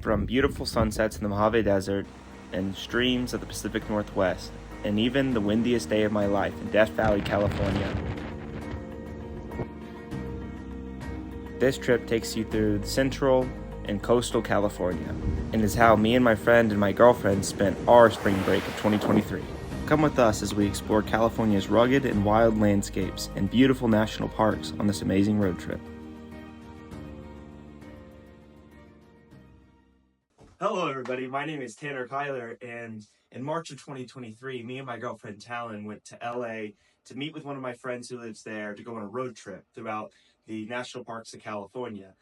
From beautiful sunsets in the Mojave Desert and streams of the Pacific Northwest, and even the windiest day of my life in Death Valley, California. This trip takes you through central and coastal California, and is how me and my friend and my girlfriend spent our spring break of 2023. Come with us as we explore California's rugged and wild landscapes and beautiful national parks on this amazing road trip. Hello everybody, my name is Tanner Kyler, and in March of 2023, me and my girlfriend Talon went to LA to meet with one of my friends who lives there to go on a road trip throughout the national parks of California.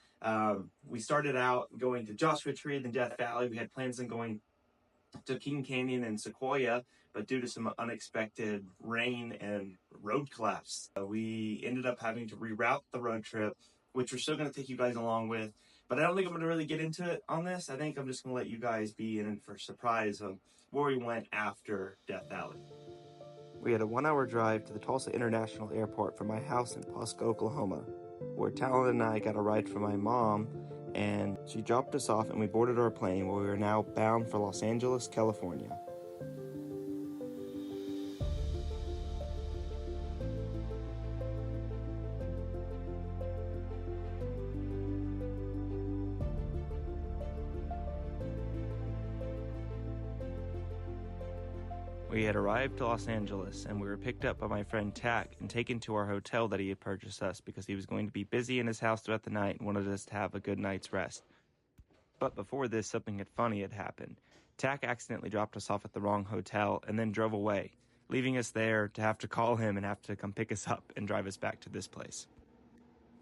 We started out going to Joshua Tree and then Death Valley. We had plans on going to King Canyon and Sequoia, but due to some unexpected rain and road collapse, we ended up having to reroute the road trip, which we're still going to take you guys along with. But I don't think I'm going to really get into it on this. I think I'm just going to let you guys be in for a surprise of where we went after Death Valley. We had a 1-hour drive to the Tulsa International Airport from my house in Pusk, Oklahoma, where Talon and I got a ride from my mom, and she dropped us off and we boarded our plane, where we are now bound for Los Angeles, California. We had arrived to Los Angeles, and we were picked up by my friend Tack and taken to our hotel that he had purchased us because he was going to be busy in his house throughout the night and wanted us to have a good night's rest. But before this, something funny had happened. Tack accidentally dropped us off at the wrong hotel and then drove away, leaving us there to have to call him and have to come pick us up and drive us back to this place.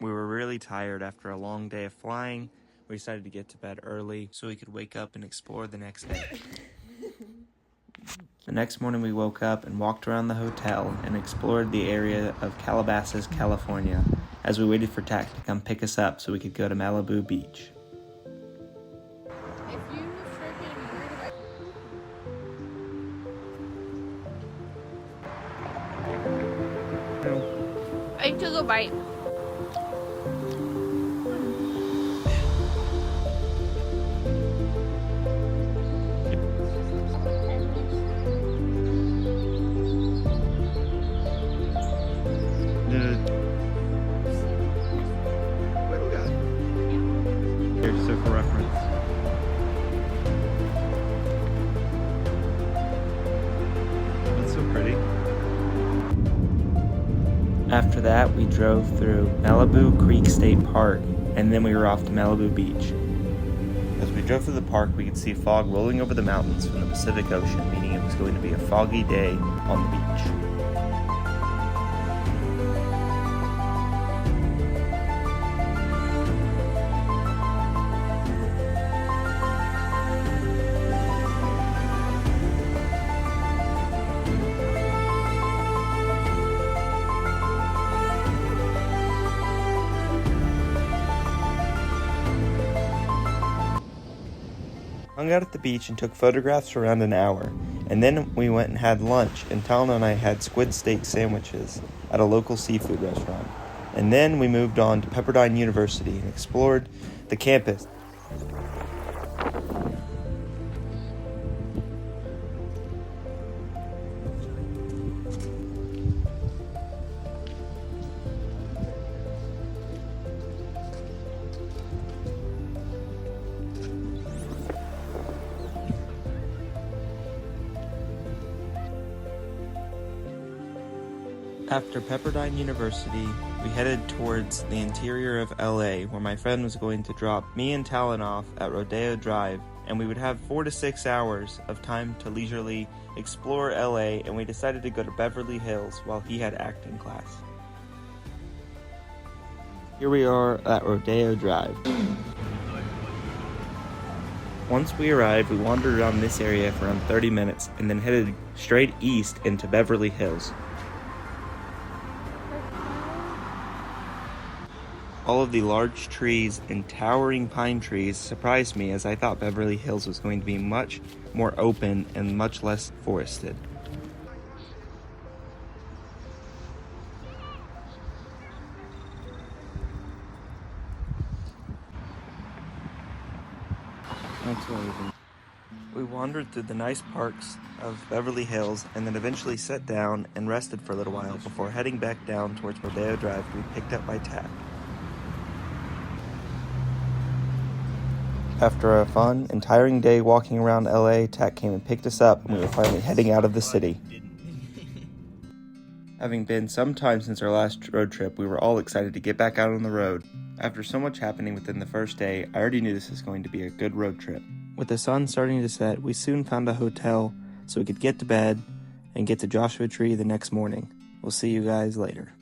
We were really tired after a long day of flying. We decided to get to bed early so we could wake up and explore the next day. The next morning we woke up and walked around the hotel and explored the area of Calabasas, California, as we waited for Tack to come pick us up so we could go to Malibu Beach. If you freaking worried about... I took a bite. Here's so for reference. That's so pretty. After that, we drove through Malibu Creek State Park, and then we were off to Malibu Beach. As we drove through the park, we could see fog rolling over the mountains from the Pacific Ocean, meaning it was going to be a foggy day on the beach. Hung out at the beach and took photographs for around an hour, and then we went and had lunch, and Talon and I had squid steak sandwiches at a local seafood restaurant. And then we moved on to Pepperdine University and explored the campus. After Pepperdine University, we headed towards the interior of LA, where my friend was going to drop me and Talon off at Rodeo Drive, and we would have 4 to 6 hours of time to leisurely explore LA, and we decided to go to Beverly Hills while he had acting class. Here we are at Rodeo Drive. Once we arrived, we wandered around this area for around 30 minutes and then headed straight east into Beverly Hills. All of the large trees and towering pine trees surprised me, as I thought Beverly Hills was going to be much more open and much less forested. We wandered through the nice parks of Beverly Hills and then eventually sat down and rested for a little while before heading back down towards Rodeo Drive to be picked up by Tack. After a fun and tiring day walking around LA, Tack came and picked us up and we were finally heading out of the city. Having been some time since our last road trip, we were all excited to get back out on the road. After so much happening within the first day, I already knew this was going to be a good road trip. With the sun starting to set, we soon found a hotel so we could get to bed and get to Joshua Tree the next morning. We'll see you guys later.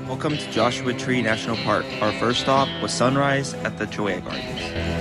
Welcome to Joshua Tree National Park. Our first stop was sunrise at the Cholla Gardens.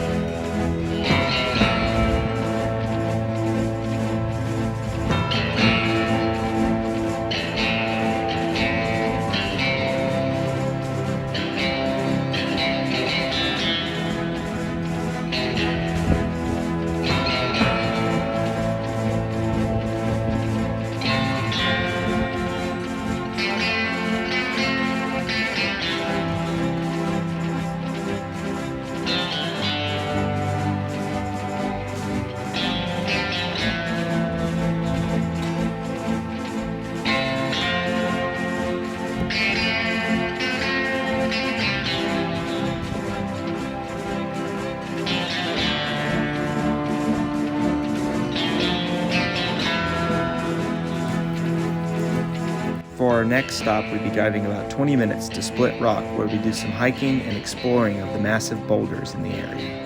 For our next stop, we'd be driving about 20 minutes to Split Rock, where we do some hiking and exploring of the massive boulders in the area.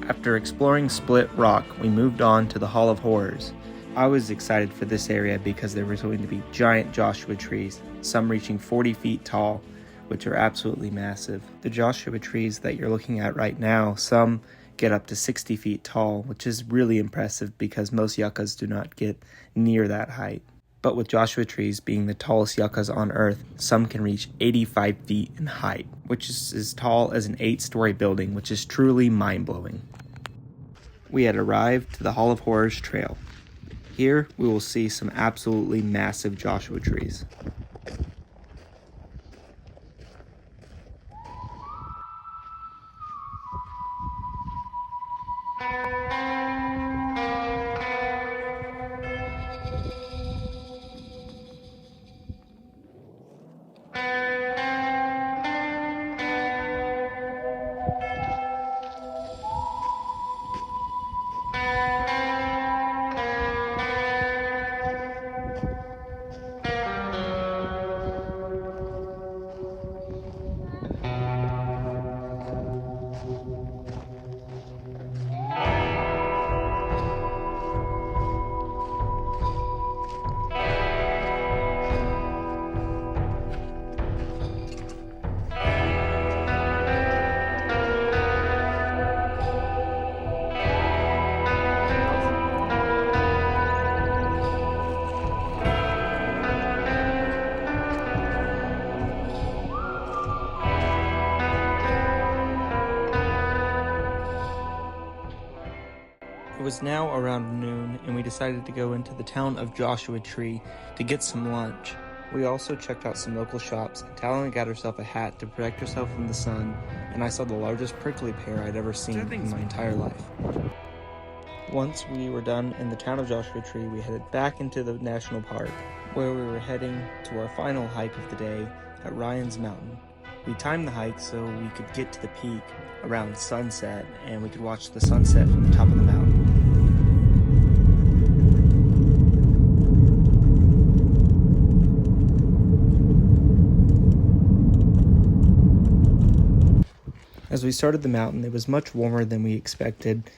After exploring Split Rock, we moved on to the Hall of Horrors. I was excited for this area because there was going to be giant Joshua trees, some reaching 40 feet tall, which are absolutely massive. The Joshua trees that you're looking at right now, some get up to 60 feet tall, which is really impressive because most yuccas do not get near that height. But with Joshua trees being the tallest yuccas on Earth, some can reach 85 feet in height, which is as tall as an 8-story building, which is truly mind-blowing. We had arrived to the Hall of Horrors Trail. Here, we will see some absolutely massive Joshua trees. It was now around noon, and we decided to go into the town of Joshua Tree to get some lunch. We also checked out some local shops, and Talon got herself a hat to protect herself from the sun, and I saw the largest prickly pear I'd ever seen in my entire life. Once we were done in the town of Joshua Tree, we headed back into the national park, where we were heading to our final hike of the day at Ryan's Mountain. We timed the hike so we could get to the peak around sunset, and we could watch the sunset from the top of the mountain. As we started the mountain, it was much warmer than we expected,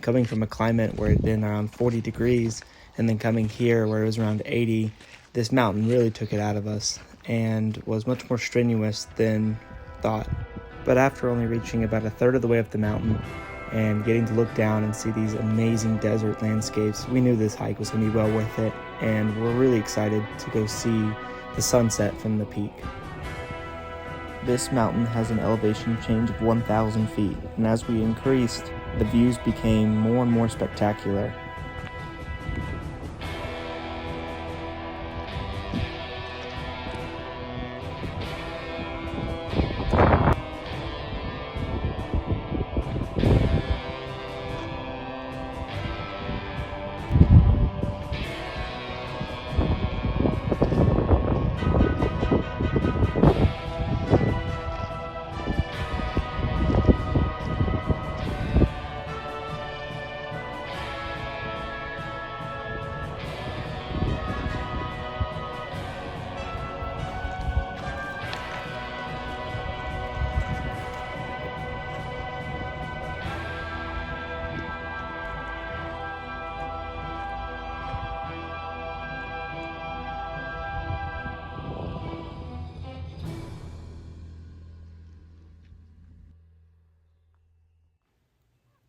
coming from a climate where it had been around 40 degrees, and then coming here where it was around 80. This mountain really took it out of us and was much more strenuous than thought. But after only reaching about a third of the way up the mountain and getting to look down and see these amazing desert landscapes, we knew this hike was going to be well worth it, and we're really excited to go see the sunset from the peak. This mountain has an elevation change of 1,000 feet, and as we increased, the views became more and more spectacular.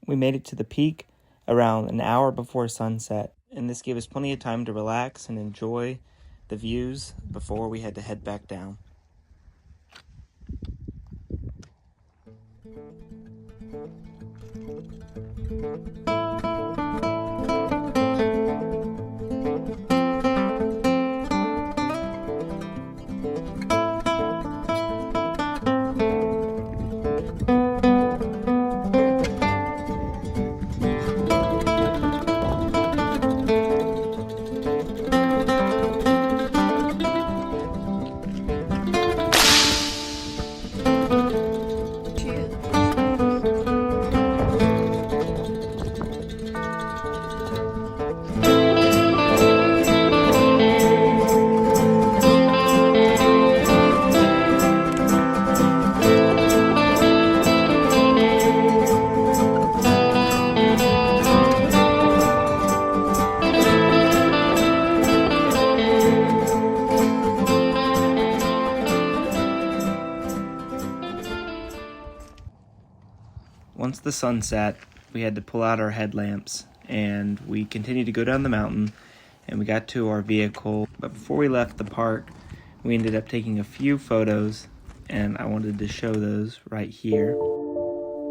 We made it to the peak around an hour before sunset, and this gave us plenty of time to relax and enjoy the views before we had to head back down. Once the sun set, we had to pull out our headlamps, and we continued to go down the mountain, and we got to our vehicle. But before we left the park, we ended up taking a few photos, and I wanted to show those right here.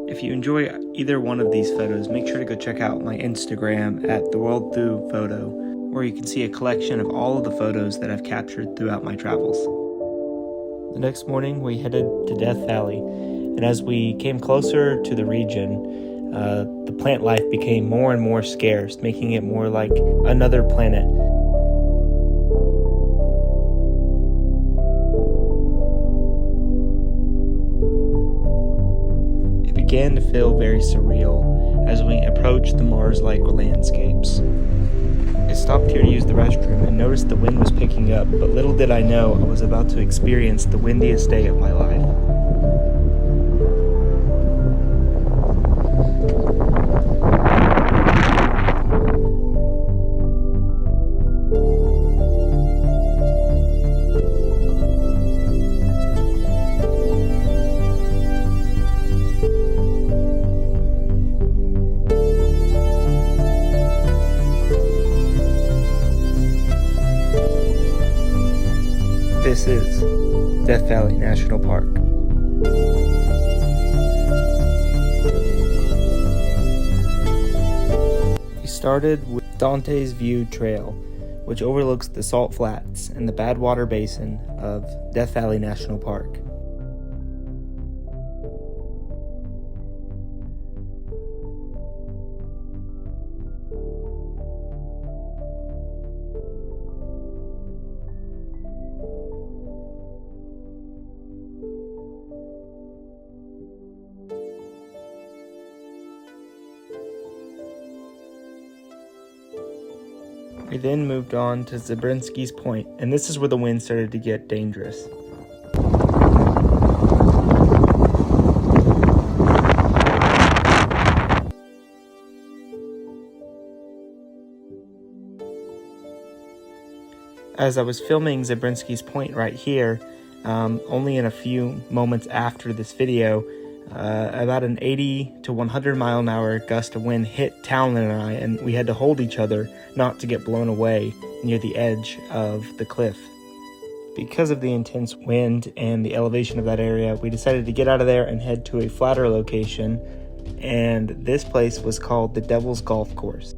If you enjoy either one of these photos, make sure to go check out my Instagram at TheWorldThroughPhoto, where you can see a collection of all of the photos that I've captured throughout my travels. The next morning, we headed to Death Valley, and as we came closer to the region, the plant life became more and more scarce, making it more like another planet. It began to feel very surreal as we approached the Mars-like landscapes. I stopped here to use the restroom and noticed the wind was picking up, but little did I know I was about to experience the windiest day of my life. This is Death Valley National Park. We started with Dante's View Trail, which overlooks the Salt Flats and the Badwater Basin of Death Valley National Park. We then moved on to Zabrinski's Point, and this is where the wind started to get dangerous. As I was filming Zabrinski's Point right here, only in a few moments after this video, about an 80 to 100 mile an hour gust of wind hit Talon and I, and we had to hold each other not to get blown away near the edge of the cliff. Because of the intense wind and the elevation of that area, we decided to get out of there and head to a flatter location, and this place was called the Devil's Golf Course.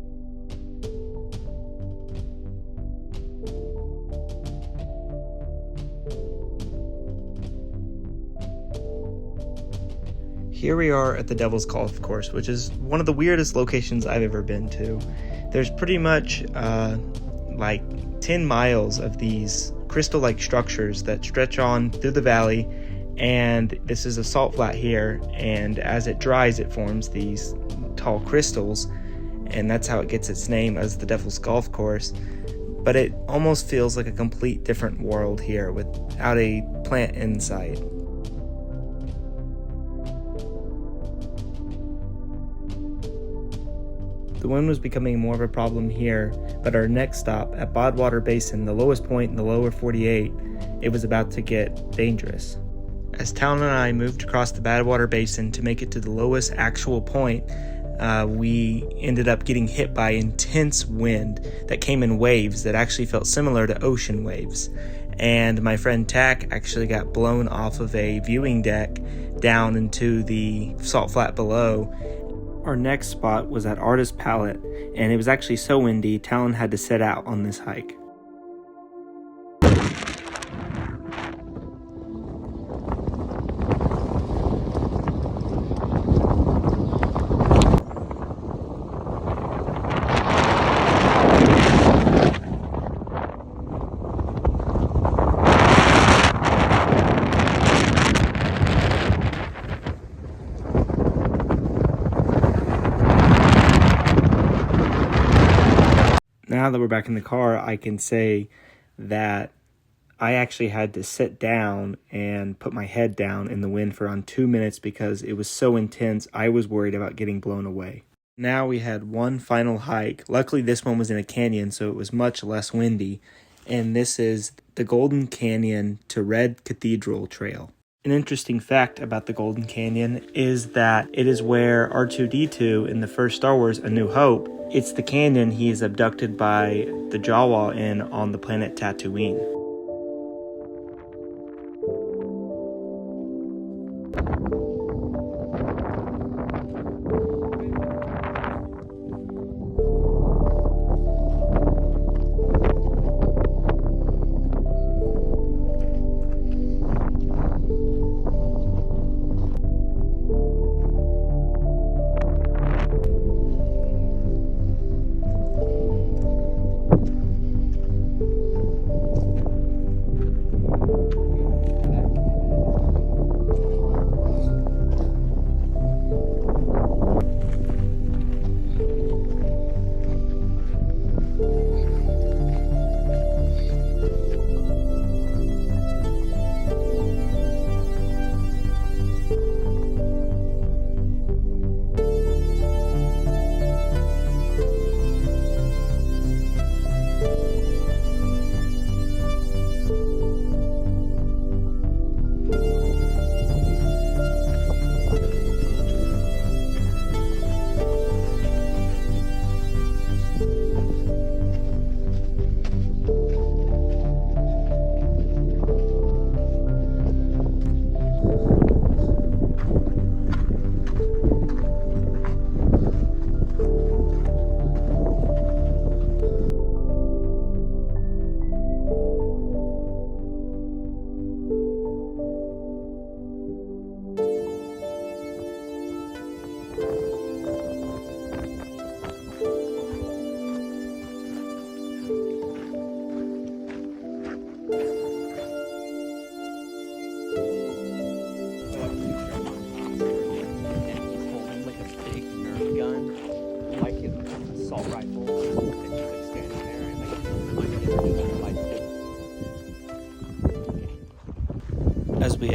Here we are at the Devil's Golf Course, which is one of the weirdest locations I've ever been to. There's pretty much like 10 miles of these crystal-like structures that stretch on through the valley, and this is a salt flat here, and as it dries it forms these tall crystals, and that's how it gets its name as the Devil's Golf Course. But it almost feels like a complete different world here without a plant in sight. The wind was becoming more of a problem here, but our next stop at Badwater Basin, the lowest point in the lower 48, it was about to get dangerous. As Talon and I moved across the Badwater Basin to make it to the lowest actual point, we ended up getting hit by intense wind that came in waves that actually felt similar to ocean waves. And my friend Tack actually got blown off of a viewing deck down into the salt flat below. Our next spot was at Artist Palette, and it was actually so windy, Talon had to set out on this hike. Now that we're back in the car, I can say that I actually had to sit down and put my head down in the wind for around 2 minutes because it was so intense. I was worried about getting blown away. Now we had one final hike. Luckily this one was in a canyon, so it was much less windy. And this is the Golden Canyon to Red Cathedral Trail. An interesting fact about the Golden Canyon is that it is where R2-D2 in the first Star Wars A New Hope, it's the canyon he is abducted by the Jawa in on the planet Tatooine.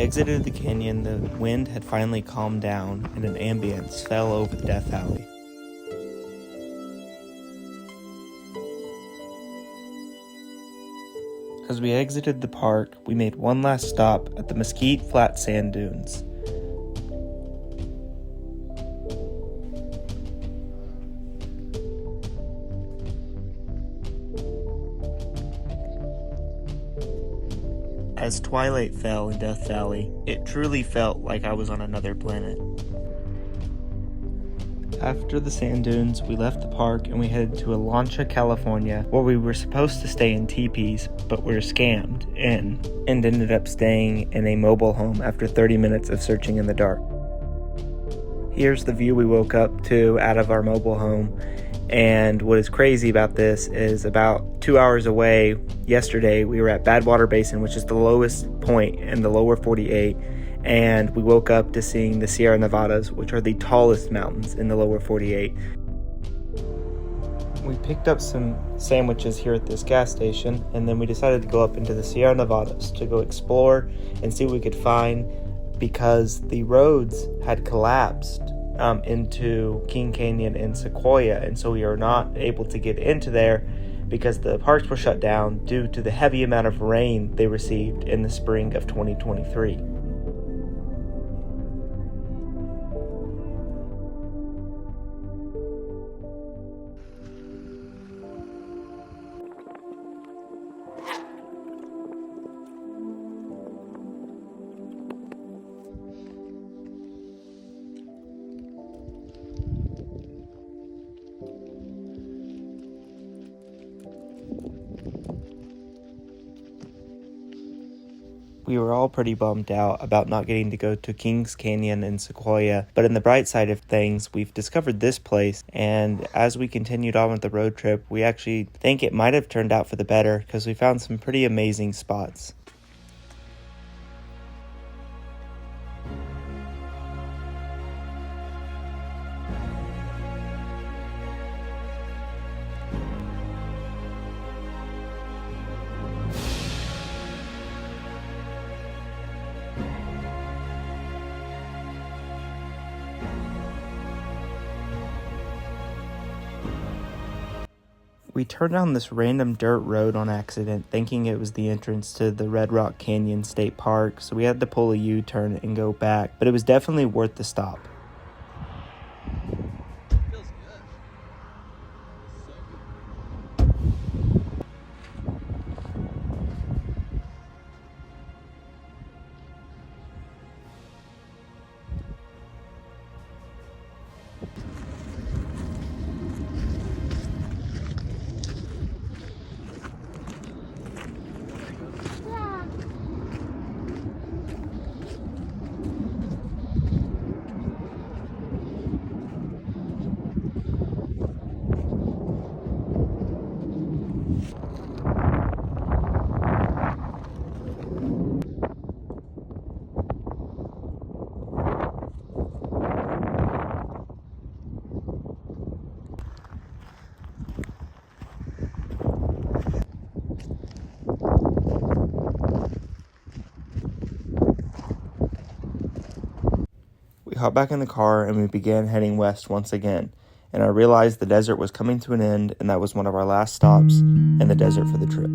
exited the canyon, the wind had finally calmed down and an ambience fell over the Death Valley. As we exited the park, we made one last stop at the Mesquite Flat Sand Dunes. As twilight fell in Death Valley, it truly felt like I was on another planet. After the sand dunes, we left the park and we headed to Alancha, California, where we were supposed to stay in teepees, but we were scammed and ended up staying in a mobile home after 30 minutes of searching in the dark. Here's the view we woke up to out of our mobile home, and what is crazy about this is about 2 hours away, yesterday, we were at Badwater Basin, which is the lowest point in the lower 48, and we woke up to seeing the Sierra Nevadas, which are the tallest mountains in the lower 48. We picked up some sandwiches here at this gas station, and then we decided to go up into the Sierra Nevadas to go explore and see what we could find, because the roads had collapsed into King Canyon and Sequoia, and so we are not able to get into there because the parks were shut down due to the heavy amount of rain they received in the spring of 2023. We were all pretty bummed out about not getting to go to Kings Canyon and Sequoia, but in the bright side of things, we've discovered this place, and as we continued on with the road trip, we actually think it might have turned out for the better because we found some pretty amazing spots. We turned down this random dirt road on accident, thinking it was the entrance to the Red Rock Canyon State Park, so we had to pull a U-turn and go back, but it was definitely worth the stop. We hopped back in the car and we began heading west once again, and I realized the desert was coming to an end and that was one of our last stops in the desert for the trip.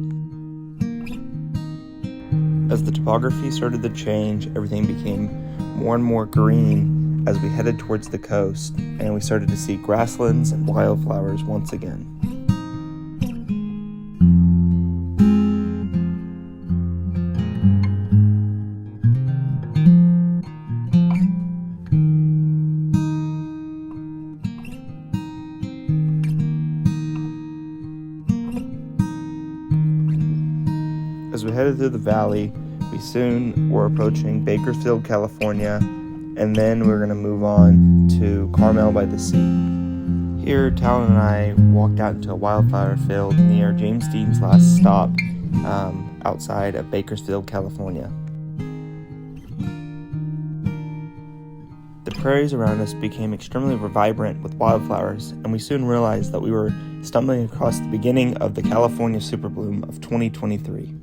As the topography started to change, everything became more and more green as we headed towards the coast, and we started to see grasslands and wildflowers once again. As we headed through the valley, we soon were approaching Bakersfield, California, and then we were going to move on to Carmel by the sea. Here, Talon and I walked out into a wildflower field near James Dean's last stop outside of Bakersfield, California. The prairies around us became extremely vibrant with wildflowers, and we soon realized that we were stumbling across the beginning of the California superbloom of 2023.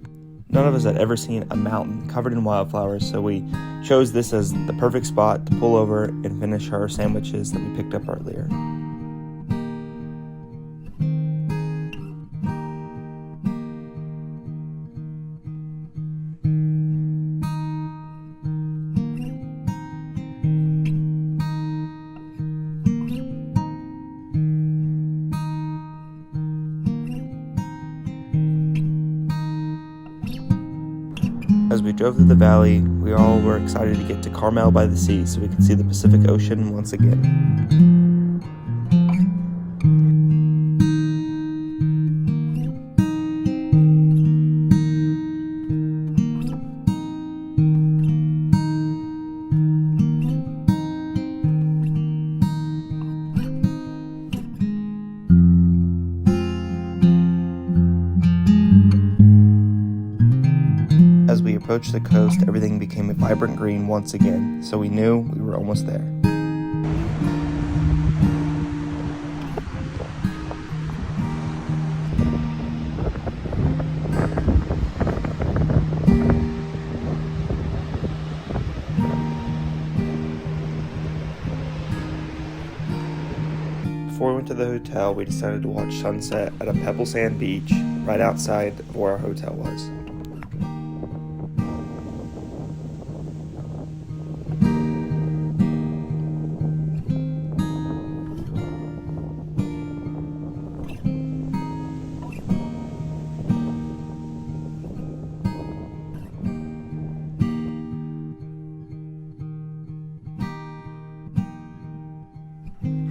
None of us had ever seen a mountain covered in wildflowers, so we chose this as the perfect spot to pull over and finish our sandwiches that we picked up earlier. As we drove through the valley, we all were excited to get to Carmel by the sea so we could see the Pacific Ocean once again. As we approached the coast, everything became a vibrant green once again, so we knew we were almost there. Before we went to the hotel, we decided to watch sunset at a pebble sand beach right outside of where our hotel was.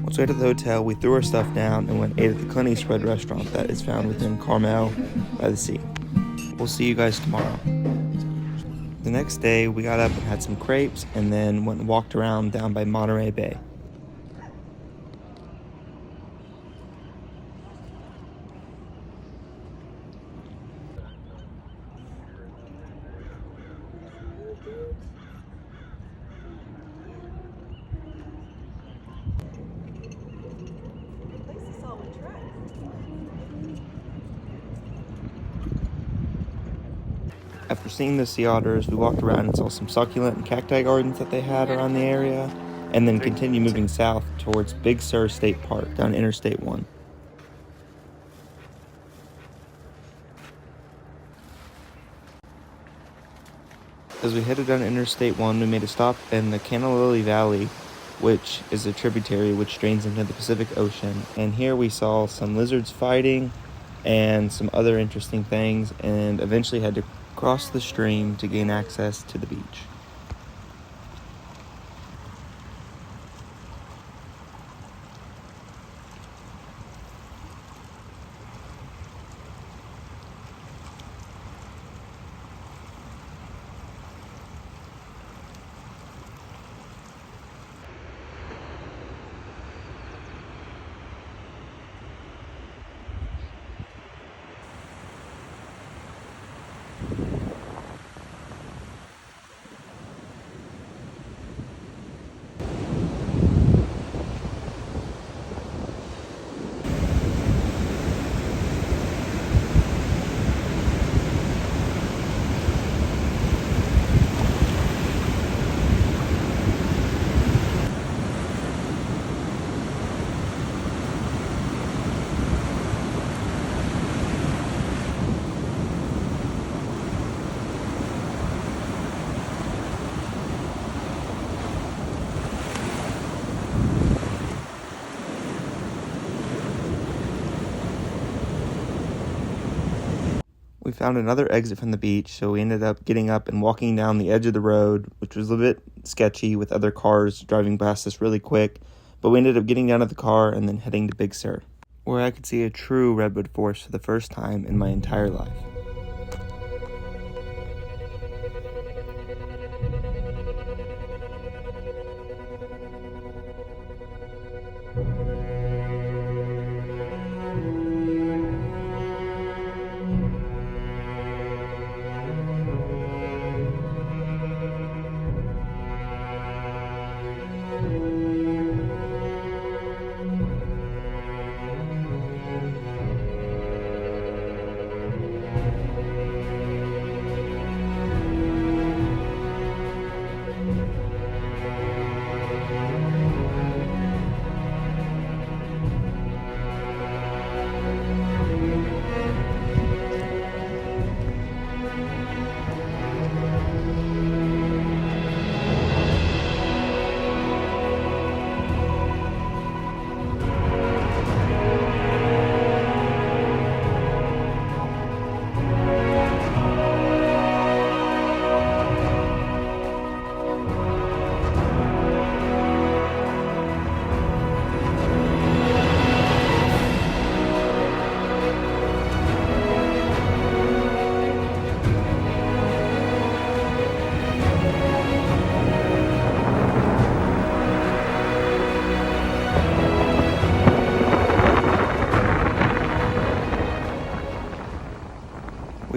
Once we got to the hotel, we threw our stuff down and went and ate at the Clinty Spread restaurant that is found within Carmel by the sea. We'll see you guys tomorrow. The next day, we got up and had some crepes and then went and walked around down by Monterey Bay. After seeing the sea otters, we walked around and saw some succulent and cacti gardens that they had around the area, and then continued moving south towards Big Sur State Park down Interstate 1. As we headed down Interstate 1, we made a stop in the Canalilly Valley, which is a tributary which drains into the Pacific Ocean, and here we saw some lizards fighting and some other interesting things, and eventually had to cross the stream to gain access to the beach. We found another exit from the beach, so we ended up getting up and walking down the edge of the road, which was a bit sketchy with other cars driving past us really quick, but we ended up getting down to the car and then heading to Big Sur, where I could see a true redwood forest for the first time in my entire life.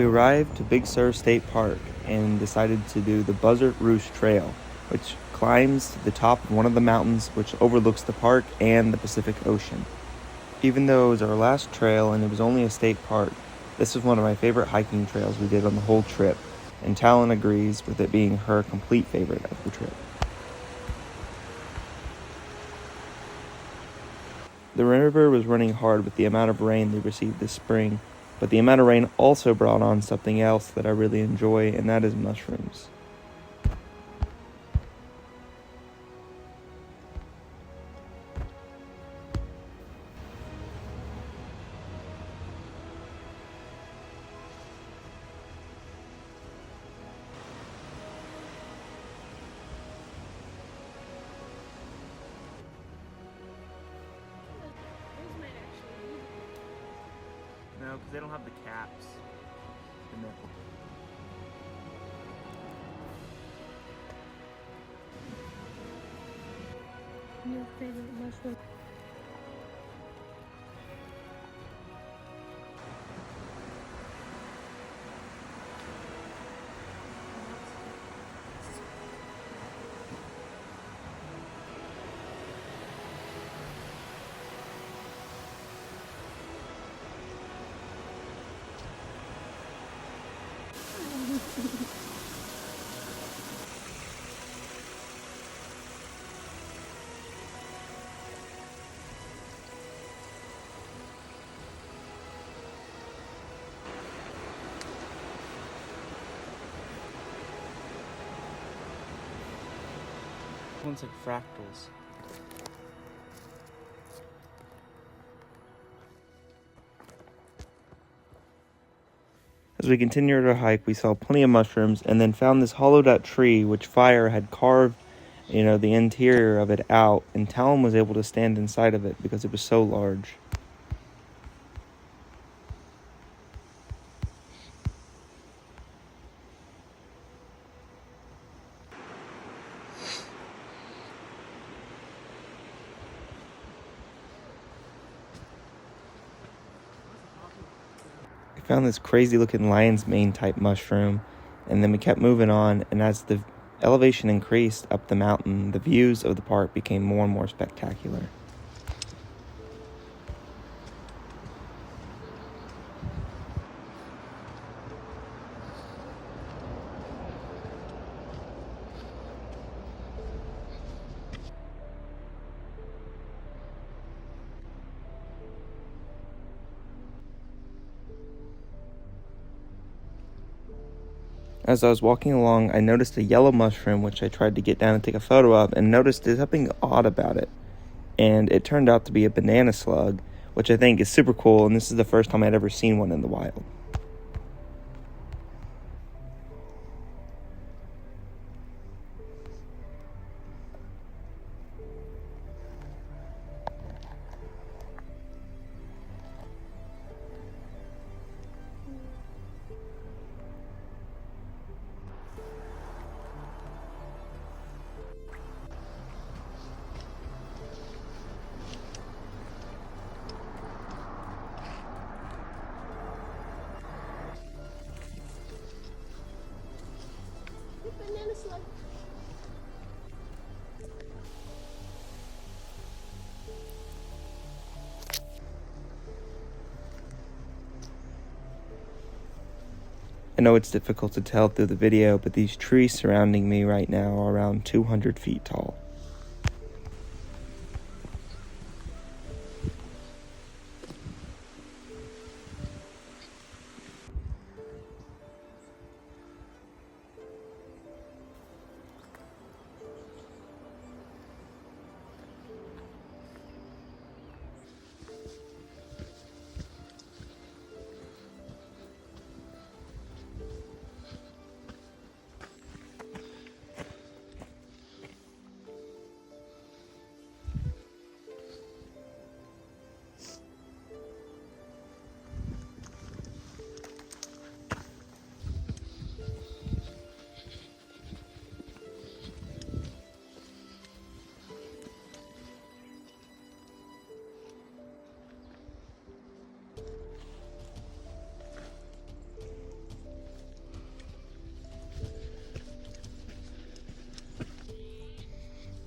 We arrived to Big Sur State Park and decided to do the Buzzard Roost Trail, which climbs to the top of one of the mountains which overlooks the park and the Pacific Ocean. Even though it was our last trail and it was only a state park, this was one of my favorite hiking trails we did on the whole trip, and Talon agrees with it being her complete favorite of the trip. The river was running hard with the amount of rain they received this spring, but the amount of rain also brought on something else that I really enjoy, and that is mushrooms. No, because they don't have the caps. The nipple. New favorite mushroom. One's like fractals. As we continued our hike, we saw plenty of mushrooms and then found this hollowed out tree which fire had carved, the interior of it out, and Talon was able to stand inside of it because it was so large. We found this crazy looking lion's mane type mushroom, and then we kept moving on, and as the elevation increased up the mountain, the views of the park became more and more spectacular. As I was walking along, I noticed a yellow mushroom, which I tried to get down and take a photo of, and noticed there's something odd about it. And it turned out to be a banana slug, which I think is super cool, and this is the first time I'd ever seen one in the wild. Banana slug. I know it's difficult to tell through the video, but these trees surrounding me right now are around 200 feet tall.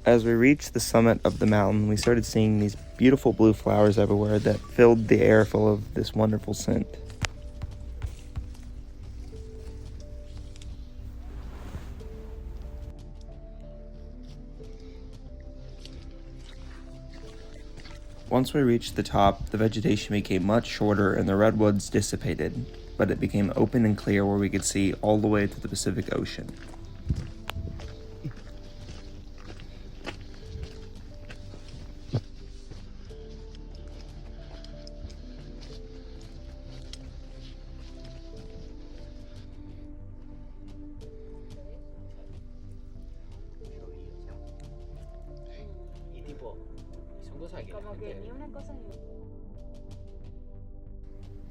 As we reached the summit of the mountain, we started seeing these beautiful blue flowers everywhere that filled the air full of this wonderful scent. Once we reached the top, the vegetation became much shorter and the redwoods dissipated, but it became open and clear where we could see all the way to the Pacific Ocean.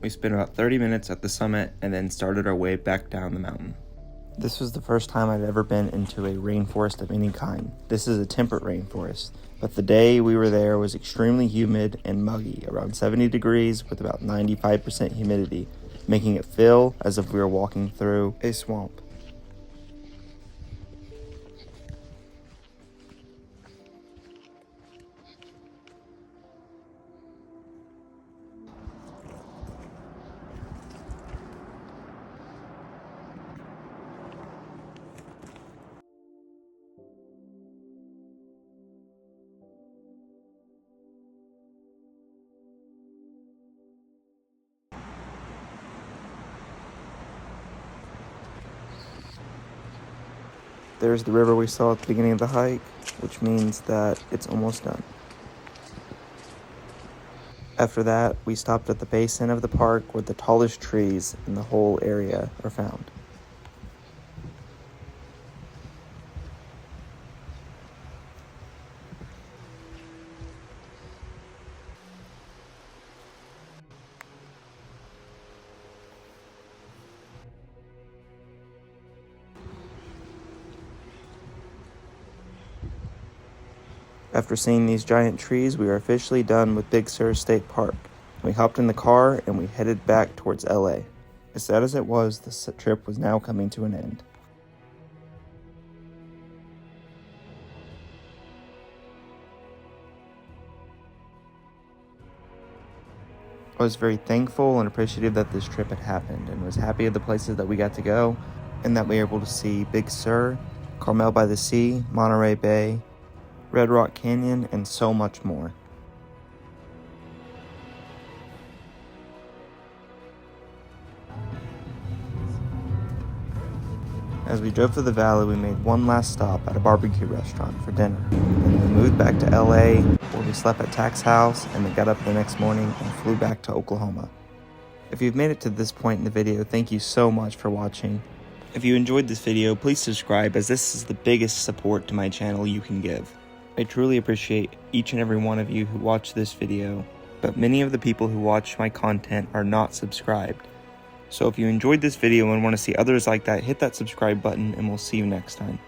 We spent about 30 minutes at the summit and then started our way back down the mountain. This was the first time I'd ever been into a rainforest of any kind. This is a temperate rainforest, but the day we were there was extremely humid and muggy, around 70 degrees with about 95% humidity, making it feel as if we were walking through a swamp. There's the river we saw at the beginning of the hike, which means that it's almost done. After that, we stopped at the basin of the park where the tallest trees in the whole area are found. After seeing these giant trees, we are officially done with Big Sur State Park. We hopped in the car and we headed back towards LA. As sad as it was, the trip was now coming to an end. I was very thankful and appreciative that this trip had happened and was happy at the places that we got to go and that we were able to see Big Sur, Carmel by the Sea, Monterey Bay, Red Rock Canyon, and so much more. As we drove through the valley, we made one last stop at a barbecue restaurant for dinner. And we moved back to LA, where we slept at Tack's house, and then got up the next morning and flew back to Oklahoma. If you've made it to this point in the video, thank you so much for watching. If you enjoyed this video, please subscribe, as this is the biggest support to my channel you can give. I truly appreciate each and every one of you who watch this video, but many of the people who watch my content are not subscribed. So if you enjoyed this video and want to see others like that, hit that subscribe button and we'll see you next time.